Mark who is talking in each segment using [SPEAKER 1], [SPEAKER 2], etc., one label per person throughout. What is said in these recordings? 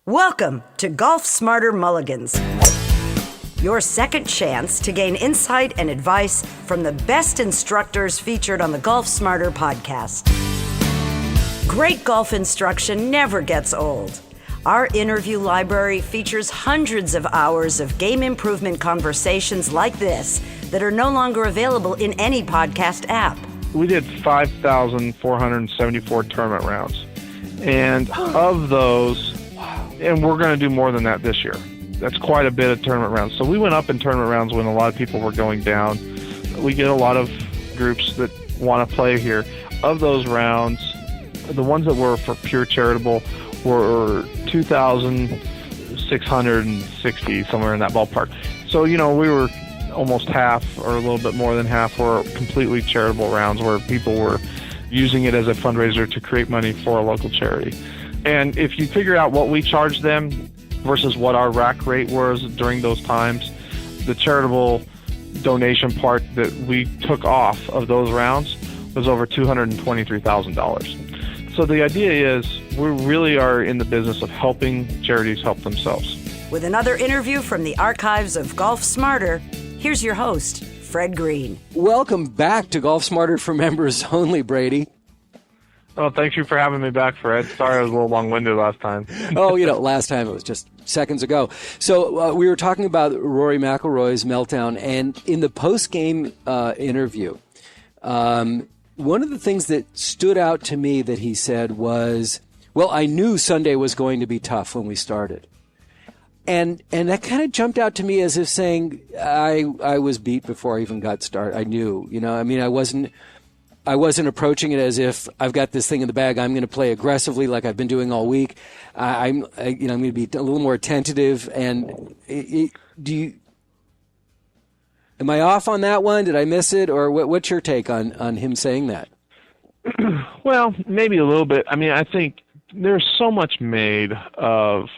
[SPEAKER 1] Welcome to Golf Smarter Mulligans, your second chance to gain insight and advice from the best instructors featured on the Golf Smarter podcast. Great golf instruction never gets old. Our interview library features hundreds of hours of game improvement conversations like this that are no longer available in any podcast app.
[SPEAKER 2] We did 5,474 tournament rounds. And of those, and we're going to do more than that this year. That's quite a bit of tournament rounds. So we went up in tournament rounds when a lot of people were going down. We get a lot of groups that want to play here. Of those rounds, the ones that were for pure charitable were 2,660, somewhere in that ballpark. So, we were almost half or a little bit more than half were completely charitable rounds where people were using it as a fundraiser to create money for a local charity. And if you figure out what we charged them versus what our rack rate was during those times, the charitable donation part that we took off of those rounds was over $223,000. So the idea is we really are in the business of helping charities help themselves.
[SPEAKER 1] With another interview from the archives of Golf Smarter, here's your host, Fred Green.
[SPEAKER 3] Welcome back to Golf Smarter for members only, Brady.
[SPEAKER 2] Oh, thank you for having me back, Fred. Sorry I was a little long-winded last time.
[SPEAKER 3] Last time it was just seconds ago. So we were talking about Rory McIlroy's meltdown, and in the post-game interview, one of the things that stood out to me that he said was, well, I knew Sunday was going to be tough when we started. And that kind of jumped out to me as if saying, I was beat before I even got started. I knew, I wasn't approaching it as if I've got this thing in the bag. I'm going to play aggressively like I've been doing all week. I'm going to be a little more tentative. And am I off on that one? Did I miss it? Or what's your take on him saying that?
[SPEAKER 2] Well, maybe a little bit. I think there's so much made of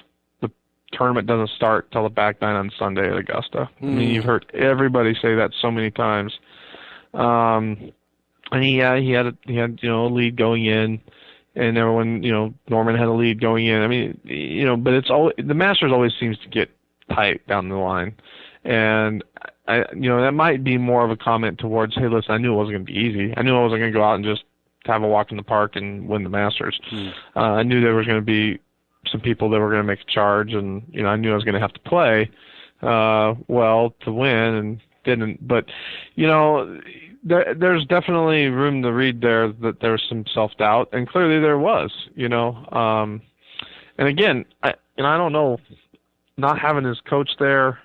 [SPEAKER 2] the tournament doesn't start till the back nine on Sunday at Augusta. You've heard everybody say that so many times. And he had a lead going in, and everyone, Norman had a lead going in. But it's always, the Masters always seems to get tight down the line, and that might be more of a comment towards, hey, listen, I knew it wasn't going to be easy. I knew I wasn't going to go out and just have a walk in the park and win the Masters. I knew there was going to be some people that were going to make a charge, and I knew I was going to have to play well to win, and didn't. But there's definitely room to read there that there's some self-doubt, and clearly there was, and again, I don't know, not having his coach there,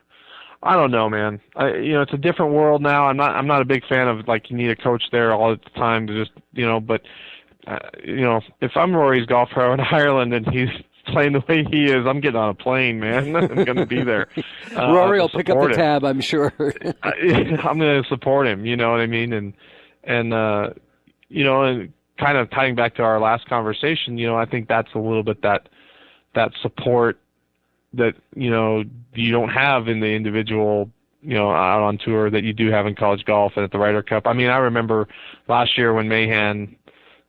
[SPEAKER 2] I don't know, man. It's a different world now. I'm not a big fan of, like, you need a coach there all the time to just, but if I'm Rory's golf pro in Ireland and he's playing the way he is, I'm getting on a plane, man. I'm going to be there.
[SPEAKER 3] Rory will pick up the tab, I'm sure.
[SPEAKER 2] I'm going to support him, you know what I mean? And and kind of tying back to our last conversation, I think that's a little bit that support that, you don't have in the individual, out on tour that you do have in college golf and at the Ryder Cup. I remember last year when Mahan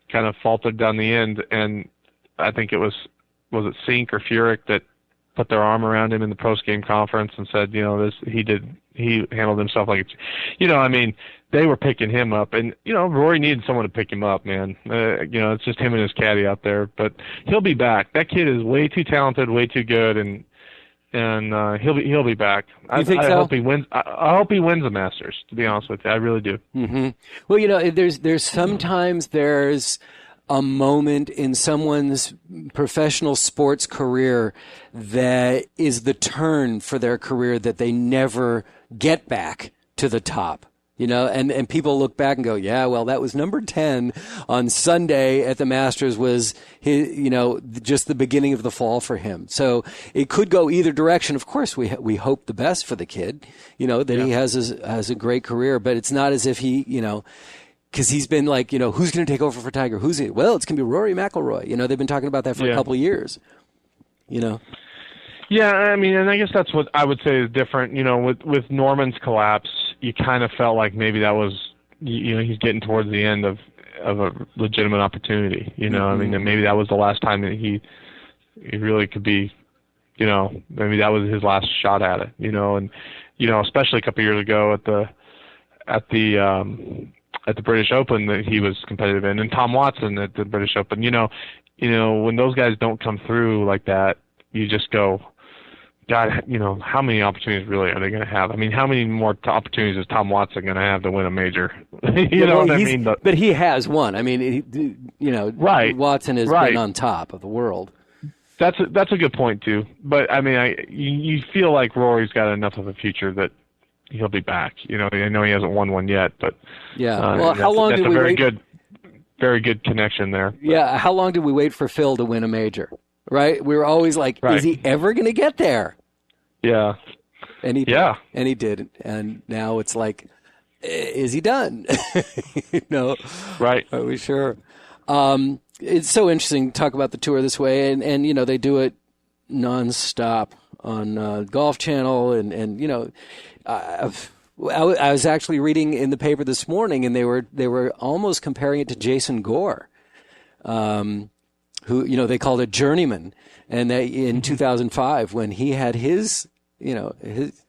[SPEAKER 2] kind of faltered down the end, and I think it was it Sink or Furyk that put their arm around him in the post-game conference and said, he handled himself like they were picking him up, and Rory needed someone to pick him up, man. It's just him and his caddy out there, but he'll be back. That kid is way too talented, way too good, and he'll be back.
[SPEAKER 3] You think so?
[SPEAKER 2] I hope he wins. I hope he wins the Masters, to be honest with you. I really do.
[SPEAKER 3] Mm-hmm. Well, there's sometimes there's a moment in someone's professional sports career that is the turn for their career that they never get back to the top. And people look back and go, yeah, well, that was number 10 on Sunday at the Masters was his, just the beginning of the fall for him. So it could go either direction. Of course, we hope the best for the kid, he has a great career, but it's not as if he, because he's been like, who's going to take over for Tiger? Well, it's going to be Rory McIlroy. They've been talking about that for a couple of years, Yeah,
[SPEAKER 2] and I guess that's what I would say is different. With Norman's collapse, you kind of felt like maybe that was, he's getting towards the end of a legitimate opportunity. And maybe that was the last time that he really could be you know, maybe that was his last shot at it, you know, and, you know, especially a couple of years ago at the British Open that he was competitive in, and Tom Watson at the British Open, you know, when those guys don't come through like that, you just go, God, you know, how many opportunities really are they going to have? I mean, how many more opportunities is Tom Watson going to have to win a major? You know what I mean?
[SPEAKER 3] But he has won. I mean, you know,
[SPEAKER 2] right.
[SPEAKER 3] Watson has been on top of the world.
[SPEAKER 2] That's a good point too. But I mean, you feel like Rory's got enough of a future that he'll be back. You know, I know he hasn't won one yet, but
[SPEAKER 3] yeah. Well, how long did we wait?
[SPEAKER 2] Very good connection there. But.
[SPEAKER 3] Yeah. How long did we wait for Phil to win a major? Right? We were always like, is he ever going to get there?
[SPEAKER 2] Yeah.
[SPEAKER 3] And he did. Yeah. And he did. And now it's like, is he done? You know?
[SPEAKER 2] Right.
[SPEAKER 3] Are we sure? It's so interesting to talk about the tour this way. And you know, they do it nonstop on Golf Channel. And you know, I was actually reading in the paper this morning, and they were almost comparing it to Jason Gore. Who, you know, they called it journeyman. And they, in 2005, when he had his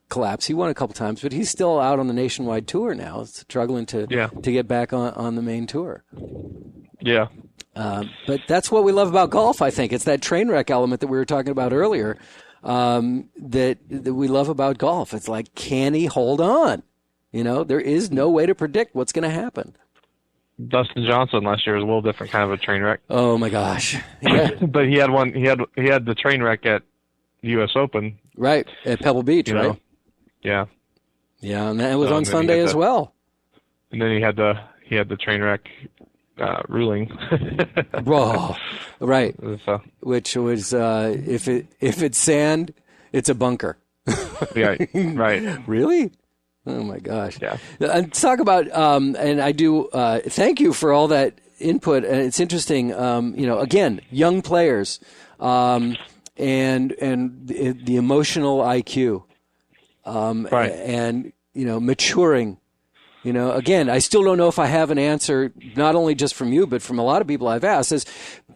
[SPEAKER 3] collapse, he won a couple times, but he's still out on the nationwide tour now, struggling to get back on the main tour.
[SPEAKER 2] Yeah.
[SPEAKER 3] But that's what we love about golf, I think. It's that train wreck element that we were talking about earlier, that we love about golf. It's like, can he hold on? You know, there is no way to predict what's going to happen.
[SPEAKER 2] Dustin Johnson last year was a little different kind of a train wreck.
[SPEAKER 3] Oh my gosh! Yeah.
[SPEAKER 2] But he had one. He had the train wreck at the U.S. Open.
[SPEAKER 3] Right at Pebble Beach, right?
[SPEAKER 2] Know? Yeah.
[SPEAKER 3] Yeah, and that was on Sunday as well.
[SPEAKER 2] And then he had the train wreck ruling.
[SPEAKER 3] Oh, right.
[SPEAKER 2] So.
[SPEAKER 3] Which was if it's sand, it's a bunker.
[SPEAKER 2] Yeah. Right.
[SPEAKER 3] Really? Oh my gosh!
[SPEAKER 2] Yeah.
[SPEAKER 3] And talk about and I do thank you for all that input. And it's interesting. You know, again, young players, and the emotional IQ,
[SPEAKER 2] right.
[SPEAKER 3] And you know, maturing. You know, again, I still don't know if I have an answer, not only just from you, but from a lot of people I've asked. Is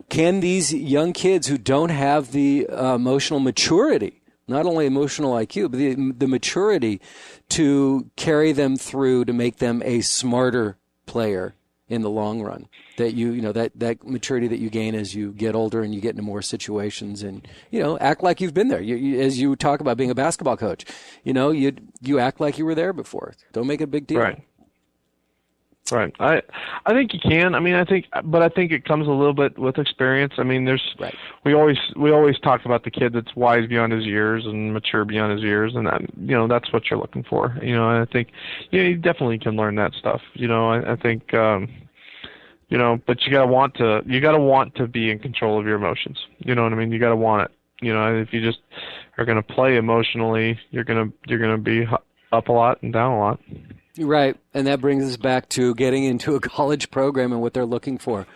[SPEAKER 3] can these young kids who don't have the emotional maturity, not only emotional IQ, but the maturity to carry them through to make them a smarter player in the long run? That you know, that maturity that you gain as you get older and you get into more situations, and you know, act like you've been there. You, as you talk about being a basketball coach, you know, you act like you were there before. Don't make it a big deal.
[SPEAKER 2] Right. Right. I think you can. I mean, I think it comes a little bit with experience. I mean,
[SPEAKER 3] right.
[SPEAKER 2] we always talk about the kid that's wise beyond his years and mature beyond his years, and that, you know, that's what you're looking for. You know, and I think you definitely can learn that stuff. You know, I think you know, but you gotta want to be in control of your emotions. You know what I mean? You gotta want it. You know, if you just are gonna play emotionally, you're gonna be up a lot and down a lot.
[SPEAKER 3] Right, and that brings us back to getting into a college program, and what they're looking for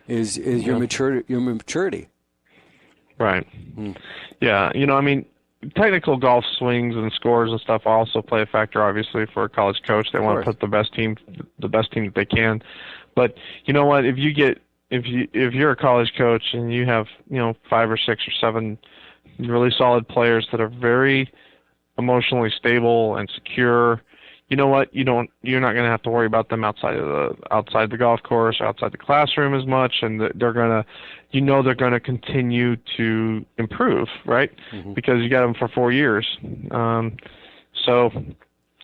[SPEAKER 3] is your maturity.
[SPEAKER 2] Right. Yeah, you know, I mean, technical golf swings and scores and stuff also play a factor, obviously, for a college coach. They want to put the best team that they can. But you know what? If you're a college coach and you have, you know, 5 or 6 or 7 really solid players that are very emotionally stable and secure, you know what? You're not going to have to worry about them outside the golf course, outside the classroom as much, and they're going to continue to improve, right? Mm-hmm. Because you got them for 4 years. So,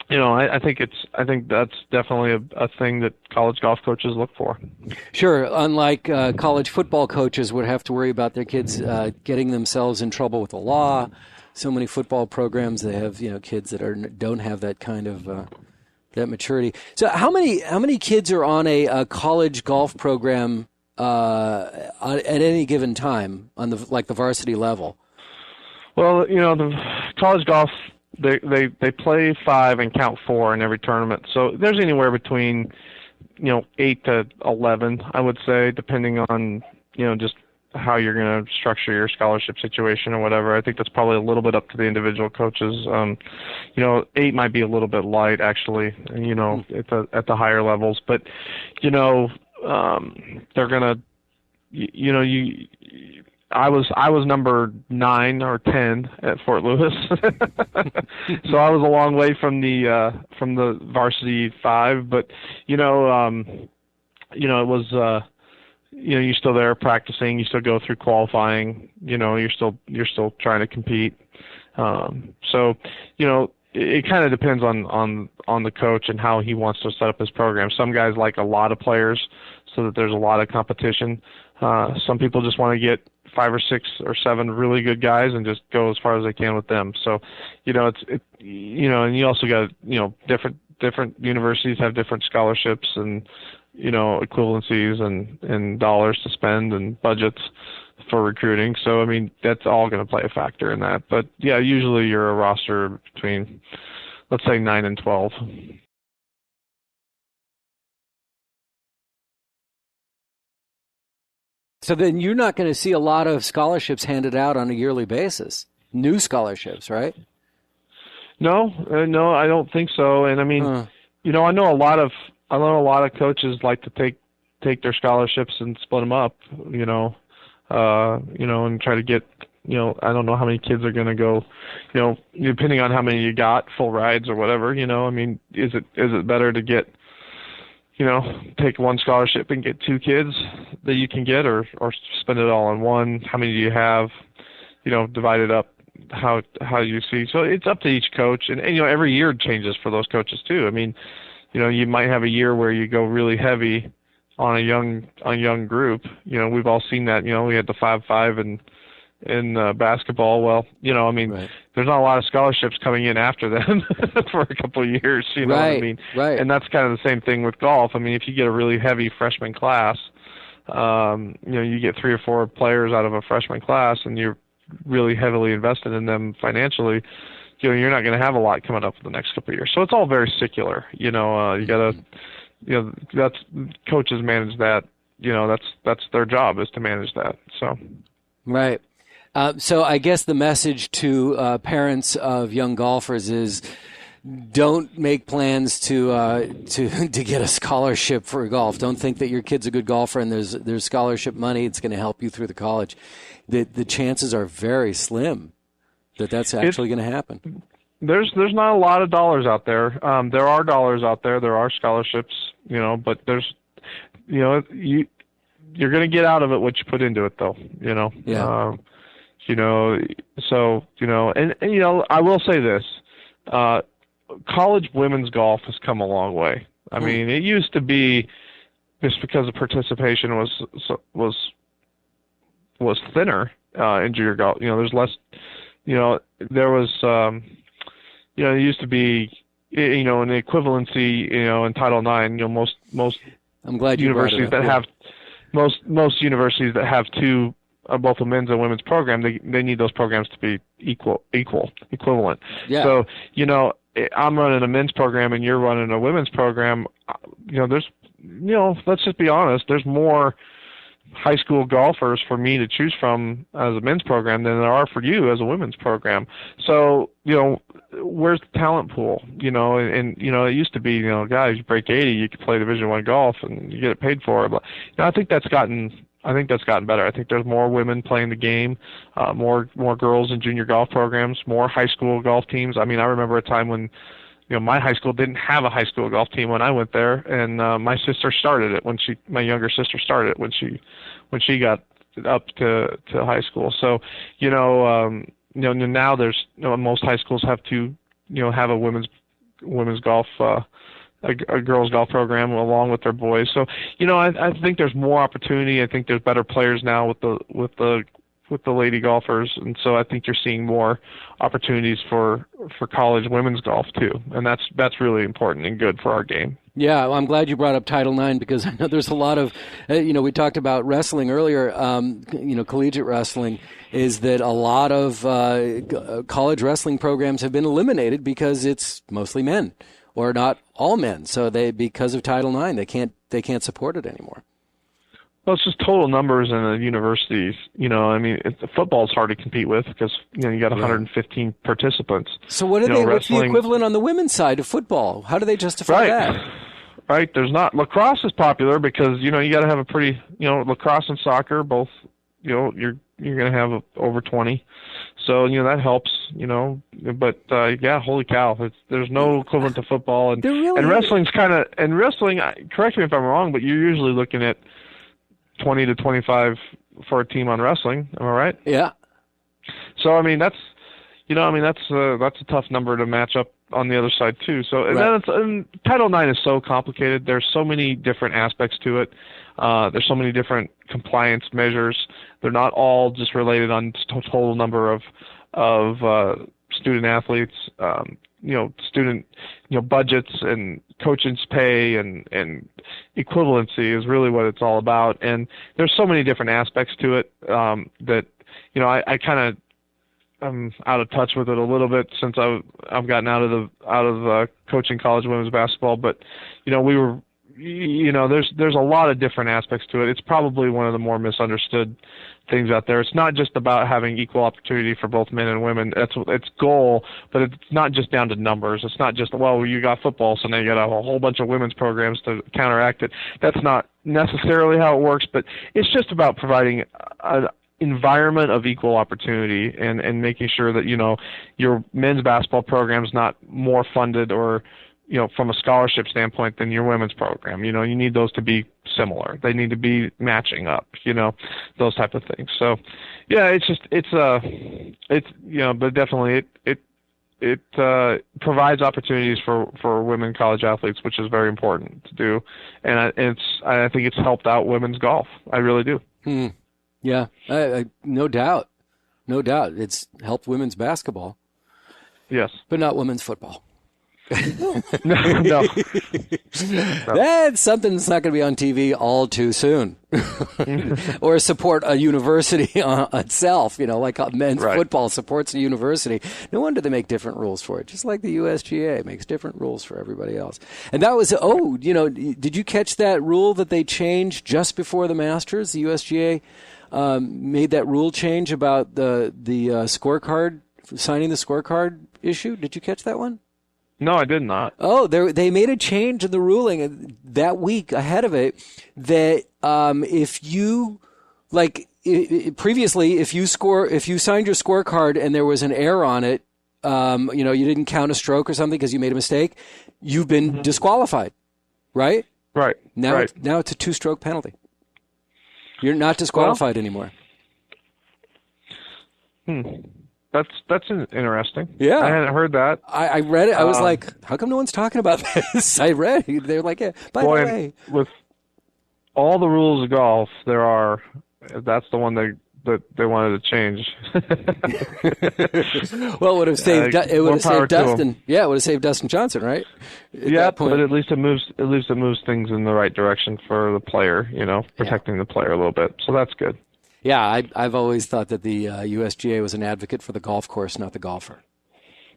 [SPEAKER 2] you know, I think that's definitely a thing that college golf coaches look for. Sure.
[SPEAKER 3] Unlike college football coaches would have to worry about their kids getting themselves in trouble with the law. So many football programs, they have, you know, kids that don't have that kind of that maturity. So how many kids are on a college golf program at any given time on the varsity level?
[SPEAKER 2] Well, you know, the college golf, they play 5 and count 4 in every tournament. So there's anywhere between, you know, 8 to 11, I would say, depending on, you know, just how you're going to structure your scholarship situation or whatever. I think that's probably a little bit up to the individual coaches. You know, 8 might be a little bit light, actually, you know, at the higher levels. But, you know, they're going to, you know, I was number 9 or 10 at Fort Lewis, so I was a long way from the varsity 5. But it was you're still there practicing. You still go through qualifying. You're still trying to compete. So it kind of depends on the coach and how he wants to set up his program. Some guys like a lot of players so that there's a lot of competition. Some people just want to get 5 or 6 or 7 really good guys and just go as far as they can with them. So, and you also got, different universities have different scholarships and, equivalencies and dollars to spend and budgets for recruiting. So, I mean, that's all going to play a factor in that. But yeah, usually you're a roster between, let's say 9 and 12.
[SPEAKER 3] So then you're not going to see a lot of scholarships handed out on a yearly basis. New scholarships, right?
[SPEAKER 2] No, I don't think so. And I mean, I know a lot of coaches like to take their scholarships and split them up, and try to get, I don't know how many kids are going to go, depending on how many you got, full rides or whatever, I mean, is it better to get, take one scholarship and get 2 kids that you can get, or spend it all on one? How many do you have? Divide it up how you see. So it's up to each coach, and every year changes for those coaches too. I mean, you might have a year where you go really heavy on a young group. We've all seen that. We had the 5-5 in basketball. Well, I mean, right. There's not a lot of scholarships coming in after them for a couple of years. You know
[SPEAKER 3] right,
[SPEAKER 2] what I mean?
[SPEAKER 3] Right.
[SPEAKER 2] And that's kind of the same thing with golf. I mean, if you get a really heavy freshman class, you get 3 or 4 players out of a freshman class, and you're really heavily invested in them financially. You're not going to have a lot coming up in the next couple of years. So it's all very secular. You got to, that's coaches manage that. That's their job, is to manage that. So.
[SPEAKER 3] Right. So I guess the message to parents of young golfers is don't make plans to get a scholarship for golf. Don't think that your kid's a good golfer and there's scholarship money. It's going to help you through the college. The chances are very slim that that's actually going to happen.
[SPEAKER 2] There's not a lot of dollars out there. There are dollars out there. There are scholarships, but there's, you're going to get out of it what you put into it, though.
[SPEAKER 3] Yeah.
[SPEAKER 2] I will say this, college women's golf has come a long way. I mean, it used to be, just because the participation was thinner, in junior golf, there's less, there was, it used to be, an equivalency, in Title IX, most
[SPEAKER 3] I'm glad you
[SPEAKER 2] universities that have, most universities that have 2, both a men's and women's program, they need those programs to be equivalent.
[SPEAKER 3] Yeah.
[SPEAKER 2] So, I'm running a men's program and you're running a women's program. There's, let's just be honest, there's more high school golfers for me to choose from as a men's program than there are for you as a women's program. So, where's the talent pool? And it used to be, guys, you break 80, you can play Division I golf and you get it paid for. But I think that's gotten better. I think there's more women playing the game, more girls in junior golf programs, more high school golf teams. I mean, I remember a time when, my high school didn't have a high school golf team when I went there, and my sister started it my younger sister started it when she got up to high school. So, now there's, most high schools have to, have a women's golf, a girls' golf program along with their boys. So, I think there's more opportunity. I think there's better players now with the lady golfers, and so I think you're seeing more opportunities for college women's golf too, and that's really important and good for our game.
[SPEAKER 3] Yeah, well, I'm glad you brought up Title IX, because I know there's a lot of, we talked about wrestling earlier, collegiate wrestling, is that a lot of college wrestling programs have been eliminated because it's mostly men, or not all men. So because of Title IX, they can't support it anymore.
[SPEAKER 2] Well, it's just total numbers in the universities. Football's hard to compete with because, you got 115 participants.
[SPEAKER 3] So what's the equivalent on the women's side of football? How do they justify that?
[SPEAKER 2] Right. There's not. Lacrosse is popular because, you got to have a pretty, lacrosse and soccer, both, you're you're going to have over 20. So, that helps, but yeah, holy cow, there's no equivalent to football, and wrestling's correct me if I'm wrong, but you're usually looking at 20 to 25 for a team on wrestling. Am I right?
[SPEAKER 3] Yeah.
[SPEAKER 2] So, that's a tough number to match up on the other side too. So, and Title IX is so complicated. There's so many different aspects to it. There's so many different compliance measures. They're not all just related on total number of student athletes. Student budgets and coaching's pay and equivalency is really what it's all about. And there's so many different aspects to it that I kind of I'm out of touch with it a little bit since I've gotten out of coaching college women's basketball. But there's a lot of different aspects to it. It's probably one of the more misunderstood things out there. It's not just about having equal opportunity for both men and women. That's its goal, but it's not just down to numbers. It's not just, you got football, so now you got a whole bunch of women's programs to counteract it. That's not necessarily how it works, but it's just about providing an environment of equal opportunity and making sure that your men's basketball program is not more funded or from a scholarship standpoint than your women's program. You need those to be similar. They need to be matching up, those type of things. So yeah, but definitely it provides opportunities for women college athletes, which is very important to do. And I think it's helped out women's golf. I really do.
[SPEAKER 3] Yeah, no doubt. No doubt. It's helped women's basketball.
[SPEAKER 2] Yes.
[SPEAKER 3] But not women's football.
[SPEAKER 2] No.
[SPEAKER 3] That's something that's not going to be on TV all too soon. Or support a university itself, like men's football supports a university. No wonder they make different rules for it, just like the USGA makes different rules for everybody else. And that was, did you catch that rule that they changed just before the Masters? The USGA made that rule change about the scorecard, signing the scorecard issue. Did you catch that one?
[SPEAKER 2] No, I did not.
[SPEAKER 3] Oh, they made a change in the ruling that week ahead of it that if you previously if you signed your scorecard and there was an error on it, you didn't count a stroke or something because you made a mistake, you've been disqualified, right?
[SPEAKER 2] Right.
[SPEAKER 3] Now it's a 2-stroke penalty. You're not disqualified anymore.
[SPEAKER 2] That's interesting.
[SPEAKER 3] Yeah.
[SPEAKER 2] I hadn't heard that.
[SPEAKER 3] I read it. I was like, how come no one's talking about this? I read it. They're like, yeah, by the way.
[SPEAKER 2] With all the rules of golf, that's the one that they wanted to change.
[SPEAKER 3] Well, it would have saved Dustin. Yeah, it would have saved Dustin Johnson, right?
[SPEAKER 2] But at least it moves things in the right direction for the player, protecting the player a little bit. So that's good.
[SPEAKER 3] Yeah, I've always thought that the USGA was an advocate for the golf course, not the golfer.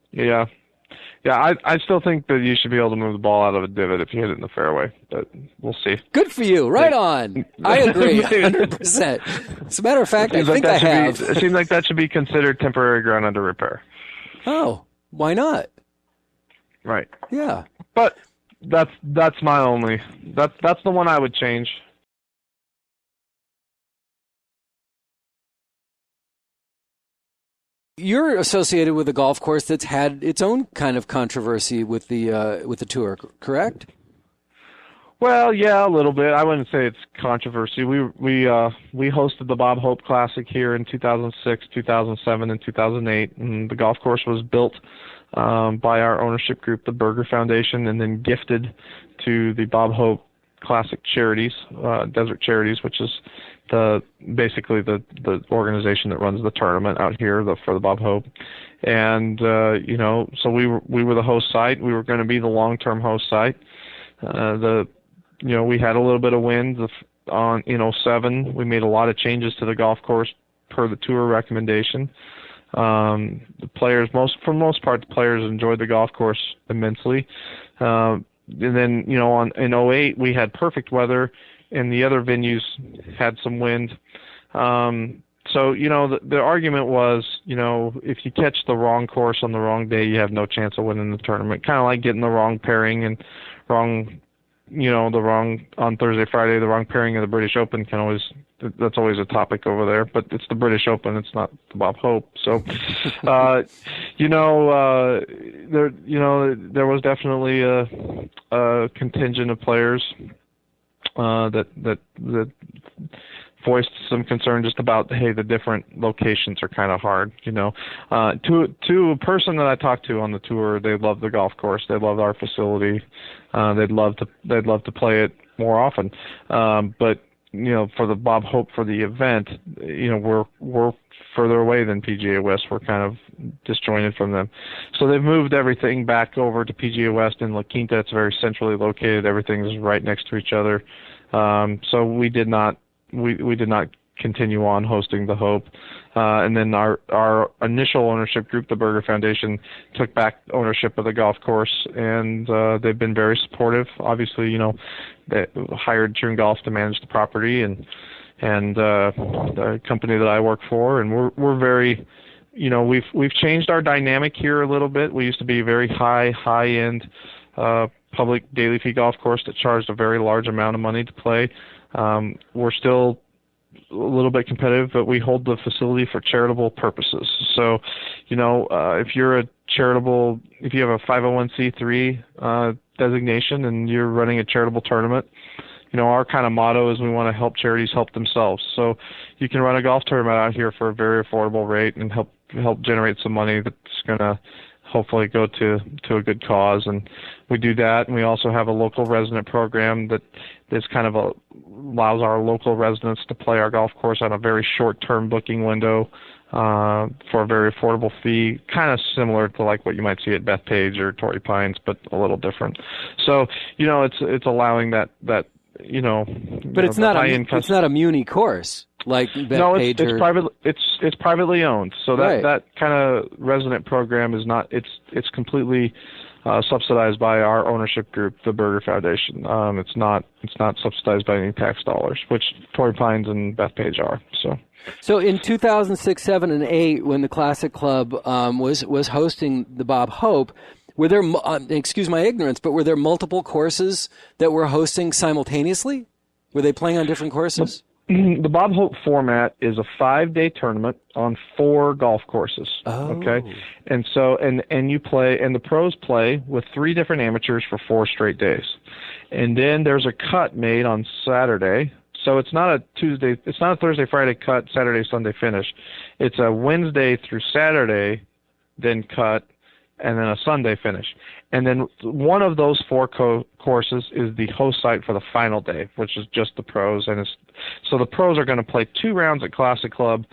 [SPEAKER 2] Yeah. Yeah, I still think that you should be able to move the ball out of a divot if you hit it in the fairway, but we'll see.
[SPEAKER 3] Good for you. Right on. I agree 100%. As a matter of fact, I think I have.
[SPEAKER 2] It seems like that should be considered temporary ground under repair.
[SPEAKER 3] Oh, why not?
[SPEAKER 2] Right.
[SPEAKER 3] Yeah.
[SPEAKER 2] But that's my only. That's the one I would change.
[SPEAKER 3] You're associated with a golf course that's had its own kind of controversy with the tour, correct?
[SPEAKER 2] Well, yeah, a little bit. I wouldn't say it's controversy. We hosted the Bob Hope Classic here in 2006, 2007, and 2008, and the golf course was built by our ownership group, the Berger Foundation, and then gifted to the Bob Hope Classic Charities, Desert Charities, which is basically the organization that runs the tournament out here for the Bob Hope. And so we were the host site. We were going to be the long-term host site. We had a little bit of wind in 2007. We made a lot of changes to the golf course per the tour recommendation. The players, for the most part, the players enjoyed the golf course immensely. And then, in 2008, we had perfect weather, and the other venues had some wind. So, the argument was, if you catch the wrong course on the wrong day, you have no chance of winning the tournament. Kind of like getting the wrong pairing and on Thursday, Friday, the wrong pairing of the British Open can always that's always a topic over there. But it's the British Open. It's not the Bob Hope. So, there was definitely a contingent of players that voiced some concern just about, hey, the different locations are kind of hard, To a person that I talked to on the tour, they love the golf course, they love our facility, they'd love to play it more often. But for the Bob Hope, for the event, we're further away than PGA West. We're kind of disjointed from them. So they've moved everything back over to PGA West in La Quinta. It's very centrally located. Everything's right next to each other. So we did not continue on hosting the Hope. And then our initial ownership group, the Berger Foundation, took back ownership of the golf course, and they've been very supportive. Obviously, they hired June Golf to manage the property, and the company that I work for, and we're very, we've changed our dynamic here a little bit. We used to be a very high-end public daily fee golf course that charged a very large amount of money to play. We're still a little bit competitive, but we hold the facility for charitable purposes. So, if you're if you have a 501c3 designation and you're running a charitable tournament, our kind of motto is we want to help charities help themselves. So you can run a golf tournament out here for a very affordable rate and help generate some money that's going to hopefully go to a good cause. And we do that. And we also have a local resident program that is kind of allows our local residents to play our golf course on a very short-term booking window for a very affordable fee, kind of similar to like what you might see at Bethpage or Torrey Pines, but a little different. So, it's allowing that
[SPEAKER 3] but it's not a muni course like Bethpage.
[SPEAKER 2] No, it's privately owned. So that kind of resident program is not. It's completely subsidized by our ownership group, the Berger Foundation. It's not subsidized by any tax dollars, which Torrey Pines and Bethpage are.
[SPEAKER 3] So in 2006, 7, and 8, when the Classic Club was hosting the Bob Hope, were there, excuse my ignorance, but were there multiple courses that were hosting simultaneously? Were they playing on different courses?
[SPEAKER 2] The Bob Hope format is a 5-day tournament on 4 golf courses.
[SPEAKER 3] Oh.
[SPEAKER 2] Okay, and so and you play, and the pros play with 3 different amateurs for 4 straight days, and then there's a cut made on Saturday. So it's not a Thursday, Friday cut, Saturday, Sunday finish. It's a Wednesday through Saturday, then cut, and then a Sunday finish. And then one of those 4 courses is the host site for the final day, which is just the pros. And so the pros are going to play 2 rounds at Classic Club,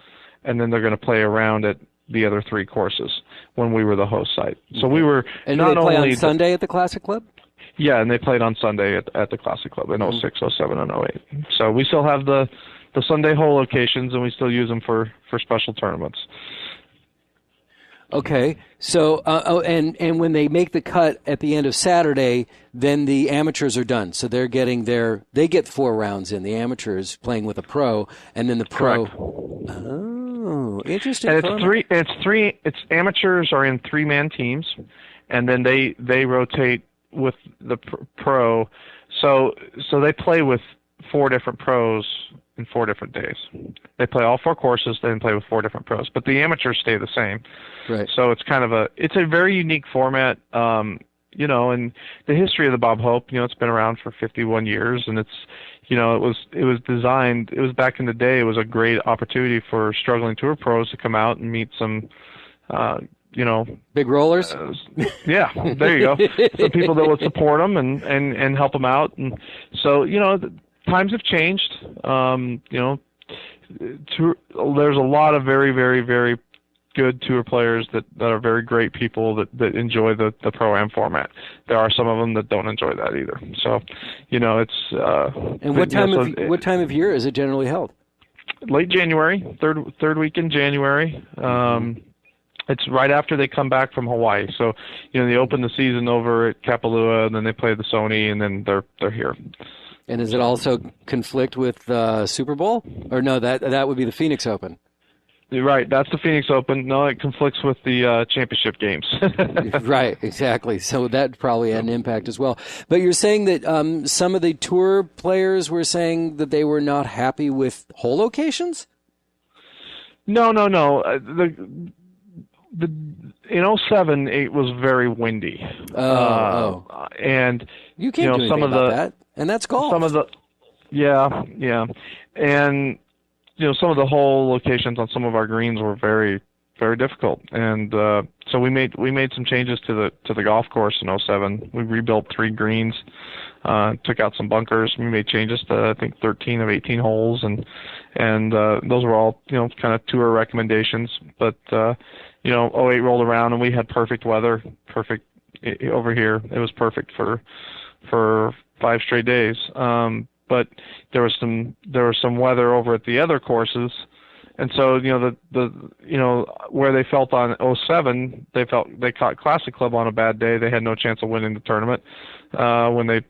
[SPEAKER 2] and then they're going to play a round at the other 3 courses when we were the host site. So we were
[SPEAKER 3] and not only on Sunday at the Classic Club?
[SPEAKER 2] Yeah, and they played on Sunday at the Classic Club in 06, 07, and 08. So we still have the Sunday hole locations, and we still use them for special tournaments.
[SPEAKER 3] Okay, so and when they make the cut at the end of Saturday, then the amateurs are done. So they get 4 rounds in. The amateurs playing with a pro, and then the pro.
[SPEAKER 2] Correct.
[SPEAKER 3] Oh, interesting.
[SPEAKER 2] And it's amateurs are in 3-man teams, and then they rotate with the pro. So they play with 4 different pros in 4 different days. They play all 4 courses, then play with 4 different pros. But the amateurs stay the same.
[SPEAKER 3] Right.
[SPEAKER 2] So it's kind of a very unique format. And the history of the Bob Hope, it's been around for 51 years, and it's, it was designed. It was back in the day. It was a great opportunity for struggling tour pros to come out and meet some,
[SPEAKER 3] big rollers.
[SPEAKER 2] Yeah, there you go. Some people that would support them and help them out, and so times have changed. There's a lot of very, very, very good tour players that are very great people that enjoy the Pro-Am format. There are some of them that don't enjoy that either. So, it's...
[SPEAKER 3] and what time of year is it generally held?
[SPEAKER 2] Late January, third week in January. It's right after they come back from Hawaii. So, they open the season over at Kapalua, and then they play the Sony, and then they're here.
[SPEAKER 3] And does it also conflict with Super Bowl? Or no, that would be the Phoenix Open.
[SPEAKER 2] Right, that's the Phoenix Open. No, it conflicts with the championship games.
[SPEAKER 3] Right, exactly. So that probably had an impact as well. But you're saying that some of the tour players were saying that they were not happy with hole locations?
[SPEAKER 2] No. The in '07 it was very windy. And
[SPEAKER 3] you can't do anything about that. And that's golf.
[SPEAKER 2] Some of the and some of the hole locations on some of our greens were very, very difficult, and so we made some changes to the golf course in '07. We rebuilt 3 greens, took out some bunkers. We made changes to I think 13 of 18 holes, and those were all kind of tour recommendations. But '08 rolled around and we had perfect weather, over here. It was perfect for 5 straight days. But there was some weather over at the other courses, and so where they felt on '07, they caught Classic Club on a bad day. They had no chance of winning the tournament. When they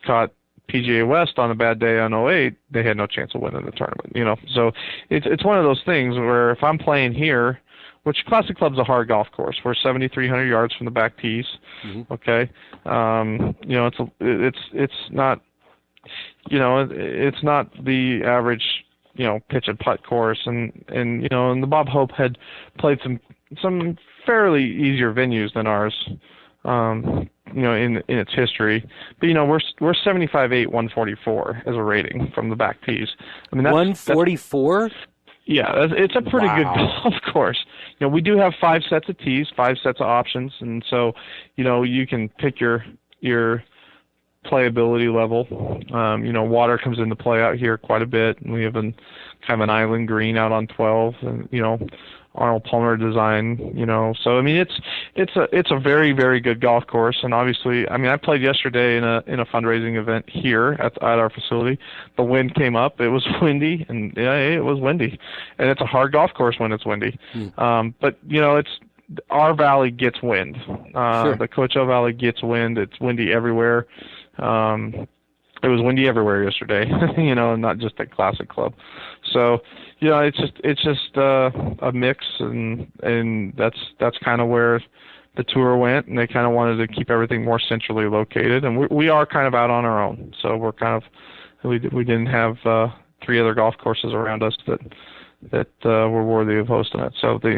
[SPEAKER 2] caught PGA West on a bad day on '08, they had no chance of winning the tournament. So it's one of those things where if I'm playing here, which Classic Club's a hard golf course, we're 7,300 yards from the back tees. Mm-hmm. Okay, it's not. It's not the average, pitch and putt course, and the Bob Hope had played some fairly easier venues than ours, in its history. But we're 75-8, 144 as a rating from the back tees. I mean, 144. Yeah, it's a pretty good golf course. We do have 5 sets of tees, 5 sets of options, and so you can pick your playability level. Water comes into play out here quite a bit, and we have kind of an island green out on 12, and Arnold Palmer design. So I mean it's a very, very good golf course, and obviously I played yesterday in a fundraising event here at our facility. The wind came up. It was windy, and it was windy, and it's a hard golf course when it's windy. But it's our valley gets wind.
[SPEAKER 3] Sure.
[SPEAKER 2] The Coachella Valley gets wind. It's windy everywhere. It was windy everywhere yesterday, not just at Classic Club. So, it's just a mix, and that's kind of where the tour went, and they kind of wanted to keep everything more centrally located, and we are kind of out on our own. So we're kind of we didn't have 3 other golf courses around us that were worthy of hosting it. So they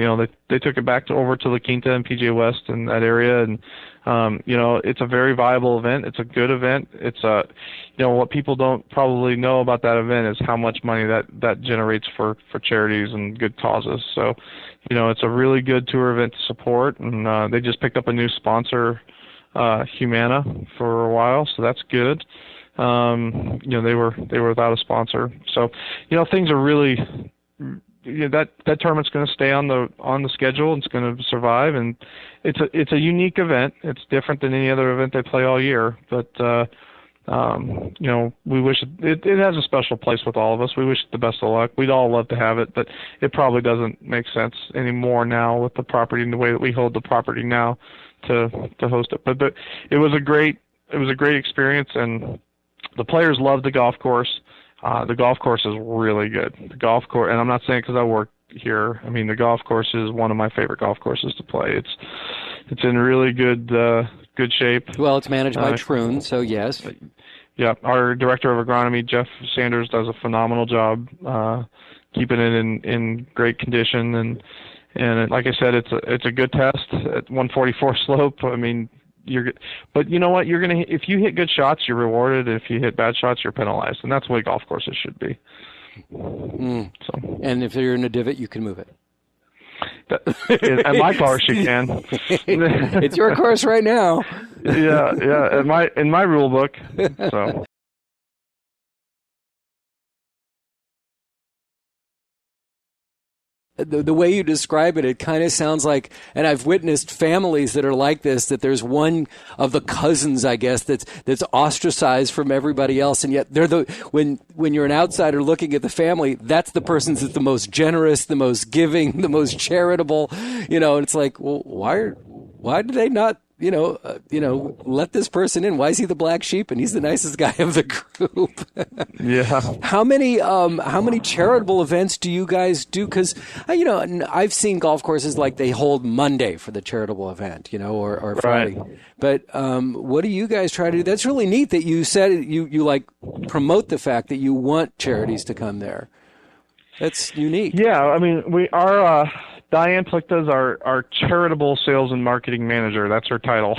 [SPEAKER 2] took it back over to La Quinta and PGA West and that area, and it's a very viable event. It's a good event. It's what people don't probably know about that event is how much money that generates for charities and good causes. So it's a really good tour event to support, and they just picked up a new sponsor, Humana, for a while, so that's good. They were without a sponsor, so things are really. That tournament's going to stay on the schedule, and it's going to survive, and it's a unique event. It's different than any other event they play all year, but we wish it has a special place with all of us. We wish it the best of luck. We'd all love to have it, but it probably doesn't make sense anymore now with the property and the way that we hold the property now to host it. But it was a great experience, and the players loved the golf course. The golf course is really good. The golf course, and I'm not saying because I work here. The golf course is one of my favorite golf courses to play. It's in really good shape.
[SPEAKER 3] Well, it's managed by Troon, so yes.
[SPEAKER 2] Yeah, our director of agronomy, Jeff Sanders, does a phenomenal job keeping it in great condition, and like I said, it's a good test at 144 slope. But you know what? If you hit good shots, you're rewarded. If you hit bad shots, you're penalized, and that's the way golf courses should be. So,
[SPEAKER 3] and if you're in a divot, you can move it.
[SPEAKER 2] At my course, you can.
[SPEAKER 3] It's your course right now.
[SPEAKER 2] Yeah. In my rule book. So.
[SPEAKER 3] The way you describe it, it kind of sounds like, and I've witnessed families that are like this, that there's one of the cousins, I guess, that's ostracized from everybody else, and yet they're when you're an outsider looking at the family, that's the person that's the most generous, the most giving, the most charitable, and it's like, well, why do they not let this person in. Why is he the black sheep? And he's the nicest guy of the group.
[SPEAKER 2] Yeah.
[SPEAKER 3] How many charitable events do you guys do? Because, I've seen golf courses like they hold Monday for the charitable event, or Friday.
[SPEAKER 2] Right.
[SPEAKER 3] But what do you guys try to do? That's really neat that you said you like promote the fact that you want charities to come there. That's unique.
[SPEAKER 2] Yeah, I mean, Diane Plichta is our charitable sales and marketing manager. That's her title.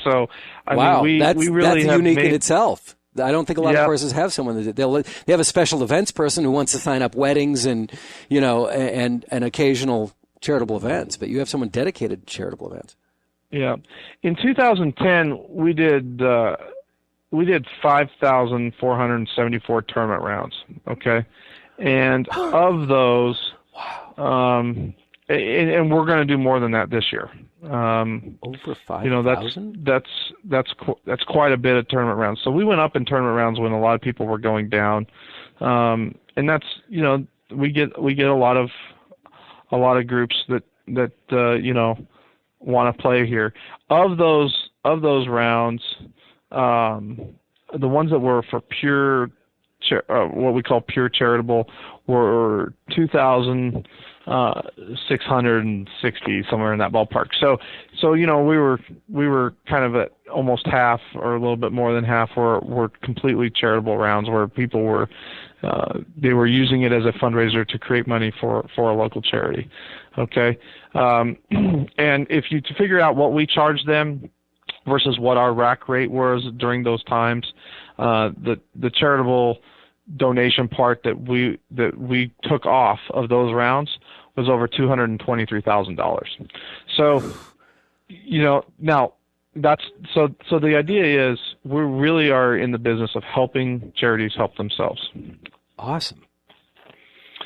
[SPEAKER 2] So,
[SPEAKER 3] that's
[SPEAKER 2] really have
[SPEAKER 3] unique in itself. I don't think a lot of
[SPEAKER 2] Yeah.
[SPEAKER 3] courses have someone that they have a special events person who wants to sign up weddings and and occasional charitable events, but you have someone dedicated to charitable events.
[SPEAKER 2] Yeah, in 2010 we did 5,474 tournament rounds. Okay, and of those, and we're going to do more than that this year.
[SPEAKER 3] Over 5,000?
[SPEAKER 2] That's quite a bit of tournament rounds. So we went up in tournament rounds when a lot of people were going down, and that's we get a lot of groups that want to play here. Of those rounds, the ones that were for pure what we call pure charitable were 2,660, somewhere in that ballpark. So we were kind of at almost half, or a little bit more than half, were completely charitable rounds where people were they were using it as a fundraiser to create money for a local charity. Okay, and if you to figure out what we charged them versus what our rack rate was during those times, the charitable donation part that we took off of those rounds was over $223,000. So, now that's so the idea is we really are in the business of helping charities help themselves.
[SPEAKER 3] Awesome.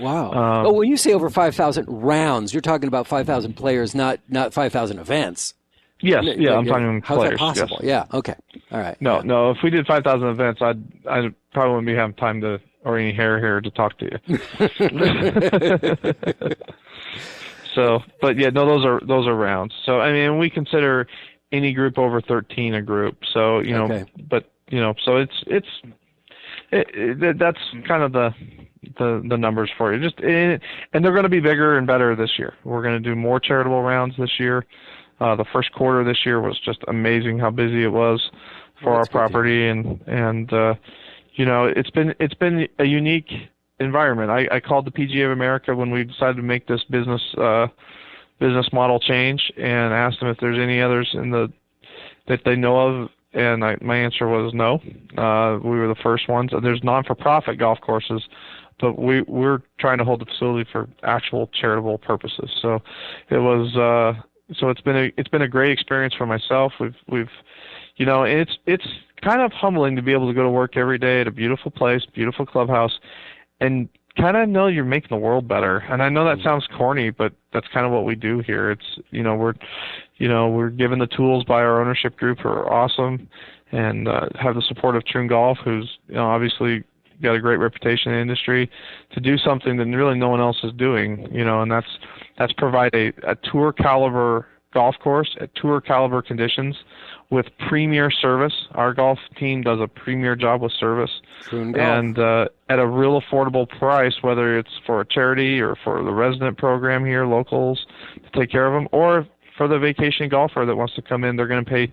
[SPEAKER 3] Wow. When you say over 5,000 rounds, you're talking about 5,000 players, not 5,000 events.
[SPEAKER 2] Yes, yeah, I'm talking
[SPEAKER 3] How's
[SPEAKER 2] players.
[SPEAKER 3] that possible?
[SPEAKER 2] Yes.
[SPEAKER 3] Yeah, okay. All right.
[SPEAKER 2] No, if we did 5,000 events, I probably wouldn't be having time or any hair here to talk to you. So, but yeah, no, those are rounds. So, I mean, we consider any group over 13 a group. So,
[SPEAKER 3] Okay.
[SPEAKER 2] but so that's kind of the numbers for you. And they're going to be bigger and better this year. We're going to do more charitable rounds this year. The first quarter this year was just amazing how busy it was for our property, and it's been a unique environment. I called the PGA of America when we decided to make this business model change, and asked them if there's any others that they know of, and my answer was no. We were the first ones. There's non-for-profit golf courses, but we're trying to hold the facility for actual charitable purposes. So it was. So it's been a great experience for myself. We've it's kind of humbling to be able to go to work every day at a beautiful place, beautiful clubhouse, and kind of know you're making the world better. And I know that sounds corny, but that's kind of what we do here. It's we're given the tools by our ownership group, who are awesome, and have the support of Troon Golf, who's obviously got a great reputation in the industry, to do something that really no one else is doing, and that's provide a tour caliber golf course at tour caliber conditions with premier service. Our golf team does a premier job with service, and at a real affordable price, whether it's for a charity or for the resident program here, locals to take care of them, or for the vacation golfer that wants to come in. They're going to pay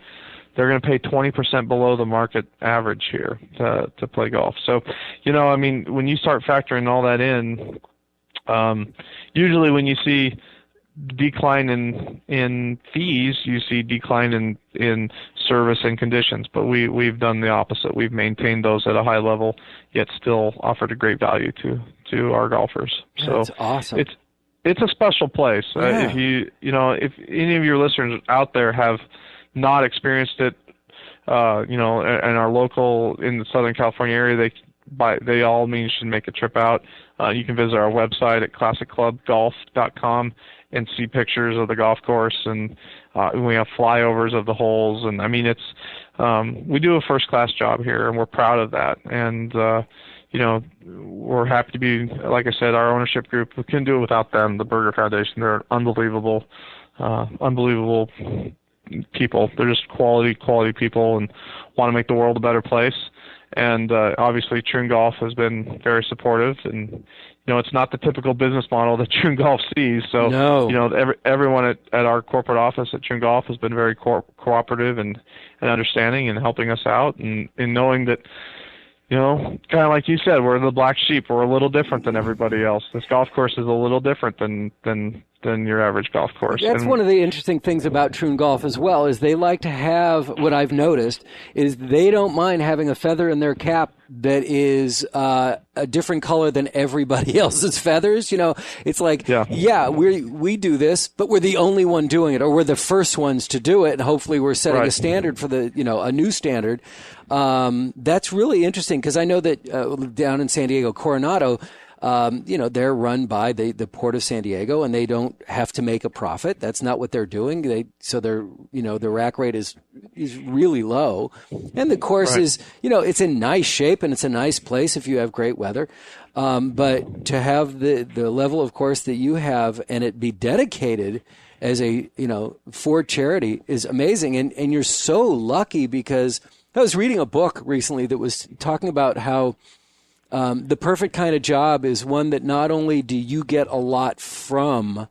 [SPEAKER 2] 20% below the market average here to play golf. So, I mean, when you start factoring all that in, usually when you see decline in fees, you see decline in service and conditions. But we've done the opposite. We've maintained those at a high level, yet still offered a great value to our golfers.
[SPEAKER 3] That's awesome.
[SPEAKER 2] It's a special place.
[SPEAKER 3] Yeah.
[SPEAKER 2] If any of your listeners out there have not experienced it, and are local in the Southern California area, they all means should make a trip out. You can visit our website at classicclubgolf.com and see pictures of the golf course, and we have flyovers of the holes, and I mean we do a first class job here, and we're proud of that. And we're happy to be, like I said, our ownership group. We couldn't do it without them. The Berger Foundation, they're an unbelievable people. They're just quality people and want to make the world a better place. And obviously, Troon Golf has been very supportive, and it's not the typical business model that Troon Golf sees. So,
[SPEAKER 3] no.
[SPEAKER 2] Everyone at our corporate office at Troon Golf has been very cooperative and understanding and helping us out, and knowing that, kind of like you said, we're the black sheep. We're a little different than everybody else. This golf course is a little different than your average golf course.
[SPEAKER 3] That's one of the interesting things about Troon Golf as well, is they like to have, what I've noticed, is they don't mind having a feather in their cap that is a different color than everybody else's feathers. It's like, we do this, but we're the only one doing it, or we're the first ones to do it, and hopefully we're setting a standard for a new standard. That's really interesting, because I know that down in San Diego, Coronado, they're run by the Port of San Diego, and they don't have to make a profit. That's not what they're doing. The rack rate is really low, and the course is, it's in nice shape, and it's a nice place if you have great weather. But to have the level of course that you have, and it be dedicated as for charity, is amazing. And you're so lucky, because I was reading a book recently that was talking about how the perfect kind of job is one that not only do you get a lot from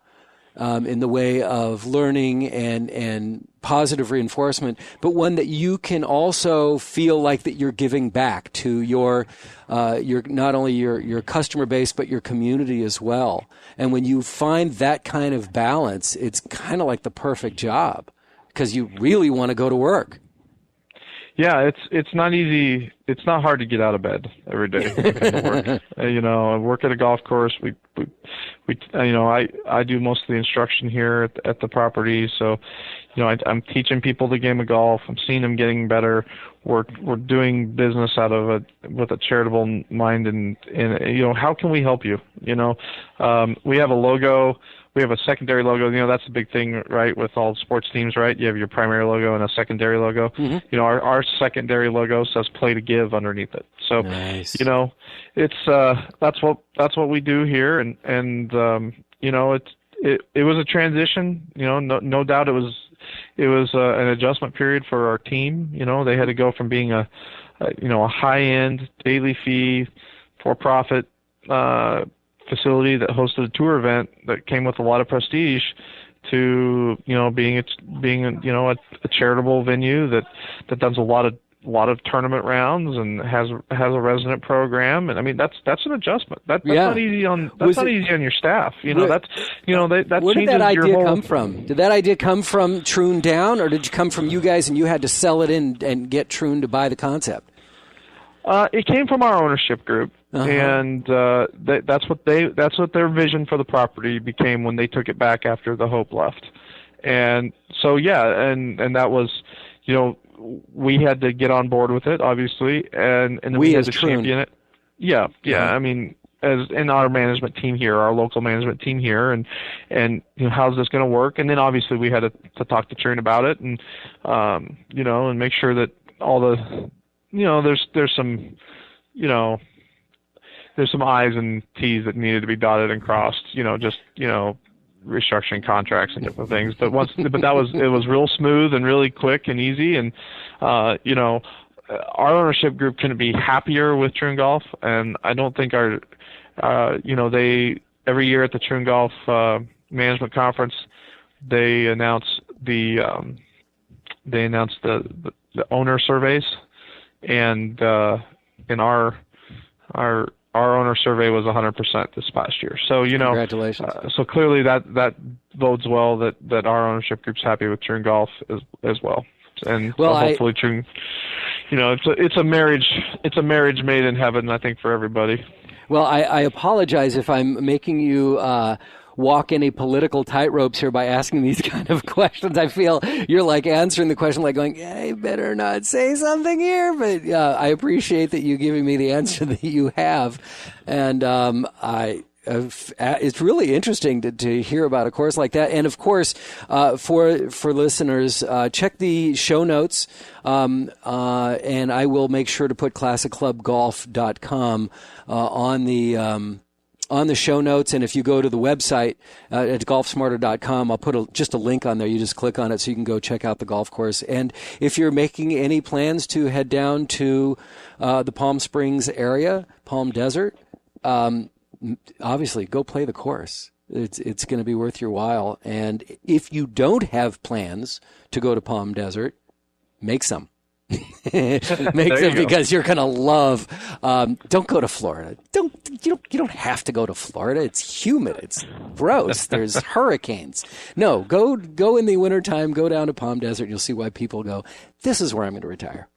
[SPEAKER 3] in the way of learning and positive reinforcement, but one that you can also feel like that you're giving back to your not only your customer base, but your community as well. And when you find that kind of balance, it's kind of like the perfect job, because you really want to go to work.
[SPEAKER 2] Yeah, it's not easy. It's not hard to get out of bed every day and come to work. I work at a golf course. I do most of the instruction here at the property. So, I'm teaching people the game of golf. I'm seeing them getting better. We're doing business with a charitable mind, and how can we help you? We have a logo. We have a secondary logo. That's a big thing, right, with all sports teams, right? You have your primary logo and a secondary logo. Mm-hmm. Our secondary logo says "Play to Give" underneath it. So,
[SPEAKER 3] nice.
[SPEAKER 2] It's that's what we do here, and it was a transition. No doubt it was an adjustment period for our team. They had to go from being a high-end daily fee for-profit facility that hosted a tour event that came with a lot of prestige to being a charitable venue that does a lot of tournament rounds and has a resident program. And I mean that's an adjustment. That's not easy on easy on your staff. That
[SPEAKER 3] where did that idea come from? Did that idea come from Troon down, or did you come from you guys and you had to sell it in and get Troon to buy the concept?
[SPEAKER 2] It came from our ownership group, and that's what their vision for the property became when they took it back after the Hope left. And so and that was, we had to get on board with it, obviously, and then we had to champion it. Yeah. I mean, as in our management team here, our local management team here, and how's this going to work? And then obviously we had to talk to Troon about it, and and make sure that all the there's some I's and T's that needed to be dotted and crossed, restructuring contracts and different things. But it was real smooth and really quick and easy. And, our ownership group couldn't be happier with Troon Golf. And I don't think they, every year at the Troon Golf, management conference, they announce the owner surveys. And our owner survey was 100% this past year. So
[SPEAKER 3] congratulations.
[SPEAKER 2] So clearly that bodes well that our ownership group's happy with Troon Golf as well. And hopefully Troon, it's a marriage made in heaven, I think, for everybody.
[SPEAKER 3] Well, I apologize if I'm making you walk any political tightropes here by asking these kind of questions. I feel you're like answering the question like going, I better not say something here, but I appreciate that you giving me the answer that you have. And it's really interesting to hear about a course like that. And of course, for listeners, check the show notes, and I will make sure to put classicclubgolf.com on the show notes. And if you go to the website at golfsmarter.com, I'll put just a link on there. You just click on it so you can go check out the golf course. And if you're making any plans to head down to the Palm Springs area, Palm Desert, obviously go play the course. It's going to be worth your while. And if you don't have plans to go to Palm Desert, make some. Make them because you're going to love. Don't go to Florida. You don't have to go to Florida. It's humid. It's gross. There's hurricanes. No, go in the wintertime. Go down to Palm Desert. You'll see why people go, this is where I'm going to retire.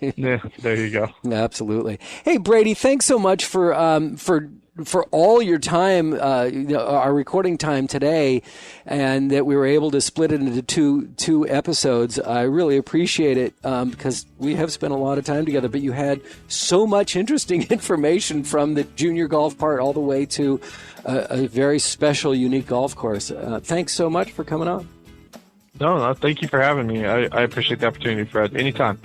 [SPEAKER 2] Yeah, there you go.
[SPEAKER 3] Absolutely. Hey, Brady, thanks so much for all your time, our recording time today, and that we were able to split it into two episodes. I really appreciate it because we have spent a lot of time together, but you had so much interesting information from the junior golf part all the way to a very special, unique golf course. Thanks so much for coming on.
[SPEAKER 2] No, thank you for having me. I appreciate the opportunity, Fred. Anytime.